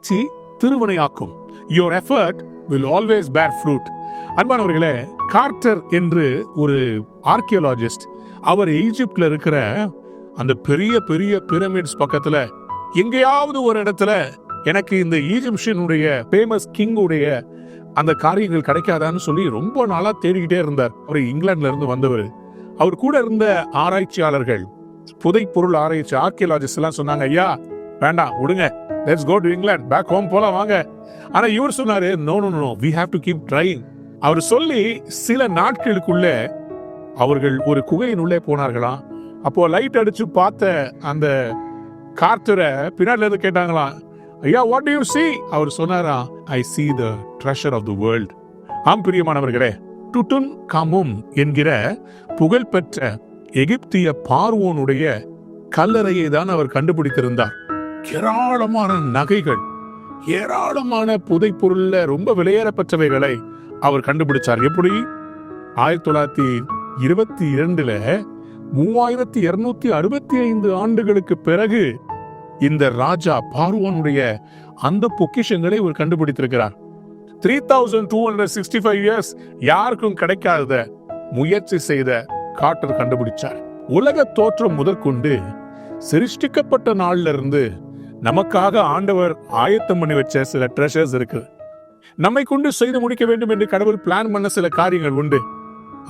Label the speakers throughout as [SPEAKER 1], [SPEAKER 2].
[SPEAKER 1] முயற்சி திருவினையாக்கும். your effort will always bear fruit. அன்பானவர்களே, Carter என்று ஒரு ஆர்கியோலாஜிஸ்ட், அவர் ஈஜிப்ட்ல இருக்கிற அந்த பெரிய பெரிய பிரமிட்ஸ் பக்கத்துல எங்கேயாவது ஒரு இடத்துல எனக்கு இந்த ஈஜிப்சியனுடைய ஃபேமஸ் கிங்குடைய அந்த காரியங்கள் கிடைக்காதான்னு சொல்லி ரொம்ப நாளா தேடிக்கிட்டே இருந்தார். அவர் இங்கிலாந்துல இருந்து வந்தவர். அவர் கூட இருந்த ஆராய்ச்சியாளர்கள், புதை பொருள் ஆராய்ச்சி ஆர்கியோலாஜிஸ்ட் எல்லாம் சொன்னாங்க, ஐயா வேண்டாம் விடுங்க, let's go to England, back home போலாம் வாங்க. ஆனா இவர் சொன்னாரு, no no no, we have to keep trying. அவர் சொல்லி சில நாட்களுக்குள்ள அவர்கள் ஒரு குகையின் உள்ளே போனார்களாம். அப்போ லைட் அடிச்சு பார்த்த அந்த கார்ட்டரை பின்னாடில இருந்து கேட்டாங்களாம், ஐயா what do you see? அவர் சொன்னாரா, I see the treasure of the world. ஆம் பிரியமானவர்களே, டுட்டுன் கமும் என்கிற புகழ்பெற்ற எகிப்திய பார்வோனுடைய கல்லறையை தான் அவர் கண்டுபிடித்திருந்தார். ஏராளமான நகைகள், ஏராளமான புதை பொருள்ல ரொம்ப விலையேறப்பட்டவைகளை அவர் கண்டுபிடிச்சார். எப்படி? 1922 3265 ஆண்டுகளுக்கு பிறகு இந்த ராஜா பார்வோனுடைய அந்த பொக்கிஷங்களை அவர் கண்டுபிடித்திருக்கிறார். 3265 years யாருக்கும் கிடைக்காத முயற்சி செய்த கார்ட்டர் கண்டுபிடிச்சார். உலக தோற்றம் முதற்கொண்டு சிருஷ்டிக்கப்பட்ட நாள்ல இருந்து நமக்காக ஆண்டவர் ஆயத்தம் பண்ணி வச்ச சில ட்ரெஷர்ஸ் இருக்கு. நம்மை கொண்டு செய்து முடிக்க வேண்டும் என்று கடவுள் பிளான் பண்ண சில காரியங்கள் உண்டு.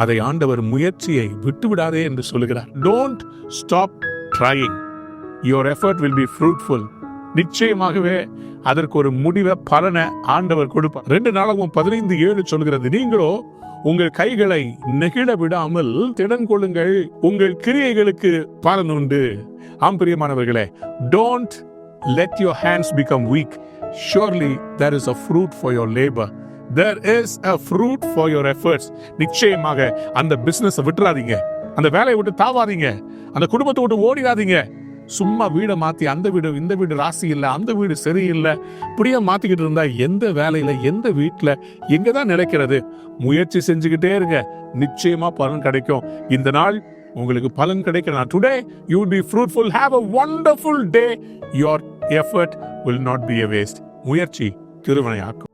[SPEAKER 1] அதை ஆண்டவர் முயற்சியை விட்டுவிடாதே என்று சொல்லுகிறார். Don't stop trying. Your effort will be fruitful. நிச்சயமாகவே அதற்கு ஒரு முடிவை, பலனை ஆண்டவர் கொடுப்பார். 2 நாளாகவும் 15:7 சொல்கிறது, நீங்களோ உங்கள் கைகளை நெகிழ விடாமல் திடன் கொள்ளுங்கள், உங்கள் கிரியைகளுக்கு பலன் உண்டு. ஆம் பிரியமானவர்களே, don't let your hands become weak. Surely there is a fruit for your labor. There is a fruit for your efforts. நிச்சயமாக அந்த பிசினஸ் விட்டுறாதீங்க, அந்த வேலையை விட்டு தாவாதீங்க, அந்த குடும்பத்தை விட்டு ஓடிடாதீங்க. சும்மா வீடை மாத்தி அந்த வீடு இந்த வீடு ராசி இல்லை, அந்த வீடு சரியில்லை, இப்படியே மாத்திக்கிட்டு இருந்தா எந்த வேலையில எந்த வீட்டுல எங்கதான் நிலைக்கிறது? முயற்சி செஞ்சுக்கிட்டே இருங்க, நிச்சயமா பலன் கிடைக்கும். இந்த நாள் உங்களுக்கு பலன் கிடைக்கணும். Today you will be fruitful. Have a wonderful day. Your effort will not be a waste. முயற்சி திருவினையாக்கும்.